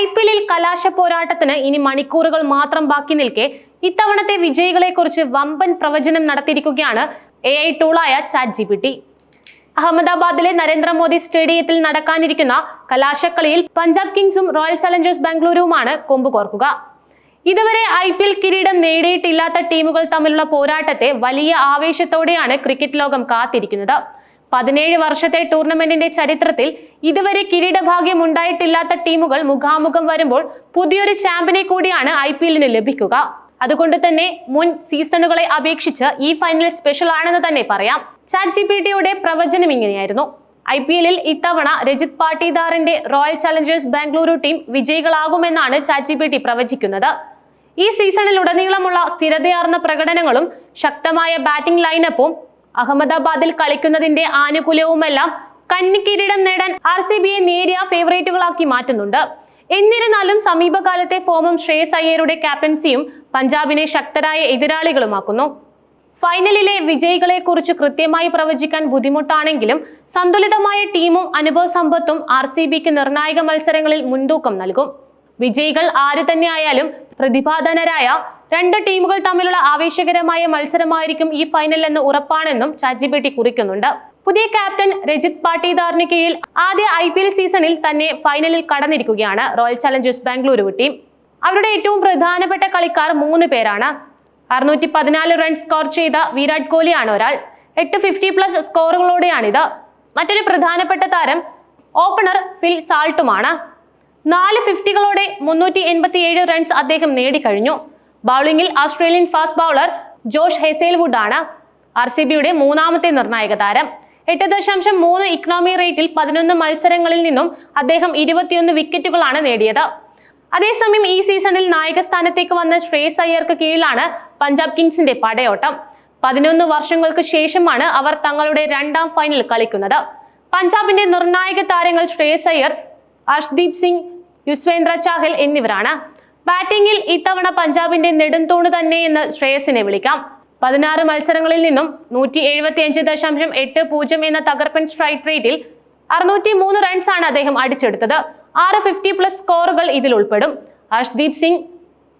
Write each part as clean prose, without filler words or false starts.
IPL കലാശ പോരാട്ടത്തിന് ഇനി മണിക്കൂറുകൾ മാത്രം ബാക്കി നിൽക്കെ ഇത്തവണത്തെ വിജയികളെക്കുറിച്ച് വമ്പൻ പ്രവചനം നടത്തിയിരിക്കുകയാണ് AI ടൂളായ ChatGPT. അഹമ്മദാബാദിലെ നരേന്ദ്രമോദി സ്റ്റേഡിയത്തിൽ നടക്കാനിരിക്കുന്ന കലാശക്കളിയിൽ പഞ്ചാബ് കിങ്സും റോയൽ ചലഞ്ചേഴ്സ് ബാംഗ്ലൂരുവുമാണ് കൊമ്പുകോർക്കുക. ഇതുവരെ IPL കിരീടം നേടിയിട്ടില്ലാത്ത ടീമുകൾ തമ്മിലുള്ള പോരാട്ടത്തെ വലിയ ആവേശത്തോടെയാണ് ക്രിക്കറ്റ് ലോകം കാത്തിരിക്കുന്നത്. 17 വർഷത്തെ ടൂർണമെന്റിന്റെ ചരിത്രത്തിൽ ഇതുവരെ കിരീടഭാഗ്യം ഉണ്ടായിട്ടില്ലാത്ത ടീമുകൾ മുഖാമുഖം വരുമ്പോൾ പുതിയൊരു ചാമ്പ്യനെ കൂടിയാണ് IPL-ന് ലഭിക്കുക. അതുകൊണ്ട് തന്നെ മുൻ സീസണുകളെ അപേക്ഷിച്ച് ഈ ഫൈനൽ സ്പെഷ്യൽ ആണെന്ന് തന്നെ പറയാം. ChatGPT-യുടെ പ്രവചനം ഇങ്ങനെയായിരുന്നു. IPL-ൽ ഇത്തവണ രജിത് പാട്ടീദാറിന്റെ റോയൽ ചലഞ്ചേഴ്സ് ബാംഗ്ലൂരു ടീം വിജയികളാകുമെന്നാണ് ChatGPT പ്രവചിക്കുന്നത്. ഈ സീസണിൽ ഉടനീളമുള്ള സ്ഥിരതയാർന്ന പ്രകടനങ്ങളും ശക്തമായ ബാറ്റിംഗ് ലൈനപ്പും അഹമ്മദാബാദിൽ കളിക്കുന്നതിന്റെ ആനുകൂല്യവുമെല്ലാം കന്നിക്കിരീടം നേടാൻ RCBയെ നേരിയ ഫേവറേറ്റുകളാക്കി മാറ്റുന്നുണ്ട്. എന്നിരുന്നാലും സമീപകാലത്തെ ഫോമും ശ്രേയസ് അയ്യരുടെ ക്യാപ്റ്റൻസിയും പഞ്ചാബിനെ ശക്തരായ എതിരാളികളുമാക്കുന്നു. ഫൈനലിലെ വിജയികളെ കുറിച്ച് കൃത്യമായി പ്രവചിക്കാൻ ബുദ്ധിമുട്ടാണെങ്കിലും സന്തുലിതമായ ടീമും അനുഭവ സമ്പത്തും RCBക്ക് നിർണായക മത്സരങ്ങളിൽ മുൻതൂക്കം നൽകും. വിജയികൾ ആര് തന്നെയായാലും പ്രതിഭാധനരായ രണ്ട് ടീമുകൾ തമ്മിലുള്ള ആവേശകരമായ മത്സരമായിരിക്കും ഈ ഫൈനൽ എന്ന് ഉറപ്പാണെന്നും ChatGPT കുറിക്കുന്നുണ്ട്. പുതിയ ക്യാപ്റ്റൻ രജിത് പാട്ടീദാറിന് കീഴിൽ ആദ്യ IPL സീസണിൽ തന്നെ ഫൈനലിൽ കടന്നിരിക്കുകയാണ് റോയൽ ചലഞ്ചേഴ്സ് ബാംഗ്ലൂരു ടീം. അവരുടെ ഏറ്റവും പ്രധാനപ്പെട്ട കളിക്കാർ 3 പേരാണ്. 614 റൺ സ്കോർ ചെയ്ത വിരാട് കോഹ്ലിയാണ് ഒരാൾ. 8 50+ സ്കോറുകളോടെയാണിത്. മറ്റൊരു പ്രധാനപ്പെട്ട താരം ഓപ്പണർ ഫിൽ സാൾട്ടുമാണ്. 4 50കളോടെ 387 റൺസ് അദ്ദേഹം നേടിക്കഴിഞ്ഞു. ബൗളിംഗിൽ ഓസ്ട്രേലിയൻ ഫാസ്റ്റ് ബൗളർ ജോഷ് ഹെസേൽവുഡ് ആണ് RCBയുടെ മൂന്നാമത്തെ നിർണായക താരം. 8.3 ഇക്കണോമി റേറ്റിൽ 11 മത്സരങ്ങളിൽ നിന്നും അദ്ദേഹം 21 വിക്കറ്റുകളാണ് നേടിയത്. അതേസമയം ഈ സീസണിൽ നായക സ്ഥാനത്തേക്ക് വന്ന ശ്രേയസ് അയ്യർക്ക് കീഴിലാണ് പഞ്ചാബ് കിങ്സിന്റെ പടയോട്ടം. 11 വർഷങ്ങൾക്ക് ശേഷമാണ് അവർ തങ്ങളുടെ രണ്ടാം ഫൈനൽ കളിക്കുന്നത്. പഞ്ചാബിന്റെ നിർണായക താരങ്ങൾ ശ്രേയസ് അയ്യർ, അർഷ്ദീപ് സിംഗ്, യുസ്വേന്ദ്ര ചാഹൽ എന്നിവരാണ്. ബാറ്റിംഗിൽ ഇത്തവണ പഞ്ചാബിന്റെ നെടുംതൂണ് തന്നെയെന്ന് ശ്രേയസിനെ വിളിക്കാം. 16 മത്സരങ്ങളിൽ നിന്നും 175.80 എന്ന തകർപ്പൻ സ്ട്രൈക്ക് റേറ്റിൽ 603 റൺസ് ആണ് അദ്ദേഹം അടിച്ചെടുത്തത്. 6 50+ സ്കോറുകൾ ഇതിൽ ഉൾപ്പെടും. അർഷ്ദീപ് സിംഗ്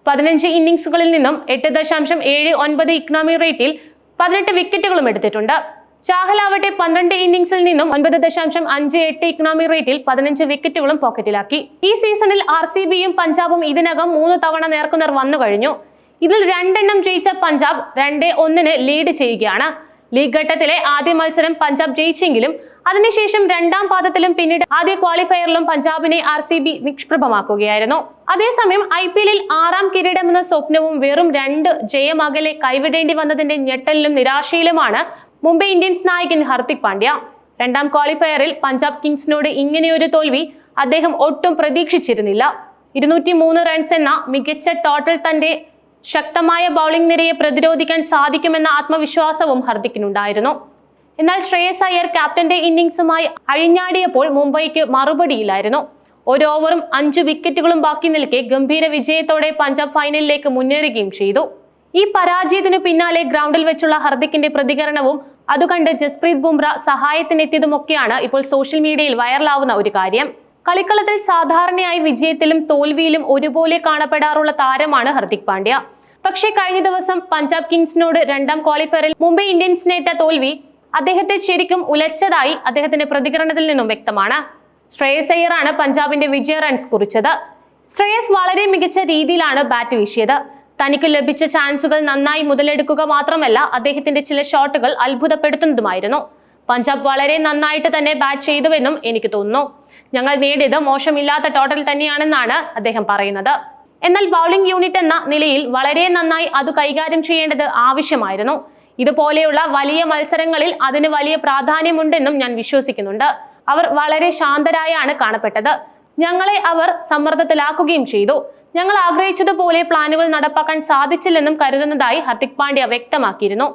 15 ഇന്നിംഗ്സുകളിൽ നിന്നും 8.79 ഇക്കണോമി റേറ്റിൽ 18 വിക്കറ്റുകളും എടുത്തിട്ടുണ്ട്. ചാഹൽ ആവട്ടെ 12 ഇന്നിംഗ്സിൽ നിന്നും 9.58 ഇക്കണോമി റേറ്റിൽ 15 വിക്കറ്റുകളും പോക്കറ്റിലാക്കി. ഈ സീസണിൽ RCBയും പഞ്ചാബും ഇതിനകം 3 തവണ നേർക്കുനേർ വന്നു കഴിഞ്ഞു. ഇതിൽ 2 എണ്ണം ജയിച്ച പഞ്ചാബ് 2-1 ലീഡ് ചെയ്യുകയാണ്. ലീഗ് ഘട്ടത്തിലെ ആദ്യ മത്സരം പഞ്ചാബ് ജയിച്ചെങ്കിലും അതിനുശേഷം രണ്ടാം പാദത്തിലും പിന്നീട് ആദ്യ ക്വാളിഫയറിലും പഞ്ചാബിനെ RCB നിഷ്പ്രഭമാക്കുകയായിരുന്നു. അതേസമയം IPL-ൽ 6ാം കിരീടമെന്ന സ്വപ്നവും വെറും 2 ജയമകലെ കൈവിടേണ്ടി വന്നതിന്റെ ഞെട്ടലിലും നിരാശയിലുമാണ് മുംബൈ ഇന്ത്യൻസ് നായകൻ ഹർദിക് പാണ്ഡ്യ. രണ്ടാം ക്വാളിഫയറിൽ പഞ്ചാബ് കിങ്സിനോട് ഇങ്ങനെയൊരു തോൽവി അദ്ദേഹം ഒട്ടും പ്രതീക്ഷിച്ചിരുന്നില്ല. 203 റൺസ് എന്ന മികച്ച ടോട്ടൽ തന്റെ ശക്തമായ ബൗളിംഗ് നിരയെ പ്രതിരോധിക്കാൻ സാധിക്കുമെന്ന ആത്മവിശ്വാസവും ഹർദിക്കിനുണ്ടായിരുന്നു. എന്നാൽ ശ്രേയസ് അയ്യർ ക്യാപ്റ്റന്റെ ഇന്നിംഗ്സുമായി അഴിഞ്ഞാടിയപ്പോൾ മുംബൈക്ക് മറുപടിയില്ലായിരുന്നു. 1 ഓവറും 5 വിക്കറ്റുകളും ബാക്കി നിൽക്കെ ഗംഭീര വിജയത്തോടെ പഞ്ചാബ് ഫൈനലിലേക്ക് മുന്നേറുകയും ചെയ്തു. ഈ പരാജയത്തിനു പിന്നാലെ ഗ്രൗണ്ടിൽ വെച്ചുള്ള ഹർദിക്കിന്റെ പ്രതികരണവും അതുകണ്ട് ജസ്പ്രീത് ബുംറ സഹായത്തിനെത്തിയതുമൊക്കെയാണ് ഇപ്പോൾ സോഷ്യൽ മീഡിയയിൽ വൈറലാവുന്ന ഒരു കാര്യം. കളിക്കളത്തിൽ സാധാരണയായി വിജയത്തിലും തോൽവിയിലും ഒരുപോലെ കാണപ്പെടാറുള്ള താരമാണ് ഹർദിക് പാണ്ഡ്യ. പക്ഷേ കഴിഞ്ഞ ദിവസം പഞ്ചാബ് കിങ്സിനോട് രണ്ടാം ക്വാളിഫയറിൽ മുംബൈ ഇന്ത്യൻസിനേറ്റ തോൽവി അദ്ദേഹത്തെ ശരിക്കും ഉലച്ചതായി അദ്ദേഹത്തിന്റെ പ്രതികരണത്തിൽ നിന്നും വ്യക്തമാണ്. ശ്രേയസ് അയ്യറാണ് പഞ്ചാബിന്റെ വിജയ റൺസ് കുറിച്ചത്. ശ്രേയസ് വളരെ മികച്ച രീതിയിലാണ് ബാറ്റ് വീശിയത്. തനിക്ക് ലഭിച്ച ചാൻസുകൾ നന്നായി മുതലെടുക്കുക മാത്രമല്ല, അദ്ദേഹത്തിന്റെ ചില ഷോട്ടുകൾ അത്ഭുതപ്പെടുത്തുന്നതുമായിരുന്നു. പഞ്ചാബ് വളരെ നന്നായിട്ട് തന്നെ ബാറ്റ് ചെയ്തുവെന്നും എനിക്ക് തോന്നുന്നു. ഞങ്ങൾ നേടിയത് മോശമില്ലാത്ത ടോട്ടൽ തന്നെയാണെന്നാണ് അദ്ദേഹം പറയുന്നത്. എന്നാൽ ബൗളിംഗ് യൂണിറ്റ് എന്ന നിലയിൽ വളരെ നന്നായി അത് കൈകാര്യം ചെയ്യേണ്ടത് ആവശ്യമായിരുന്നു. ഇതുപോലെയുള്ള വലിയ മത്സരങ്ങളിൽ അതിന് വലിയ പ്രാധാന്യമുണ്ടെന്നും ഞാൻ വിശ്വസിക്കുന്നുണ്ട്. അവർ വളരെ ശാന്തരായാണ് കാണപ്പെട്ടത്. ഞങ്ങളെ അവർ സമ്മർദ്ദത്തിലാക്കുകയും ചെയ്തു. ഞങ്ങൾ ആഗ്രഹിച്ചതുപോലെ പ്ലാനുകൾ നടപ്പാക്കാൻ സാധിച്ചില്ലെന്നും കരുതുന്നതായി ഹർദിക് പാണ്ഡ്യ വ്യക്തമാക്കിയിരുന്നു.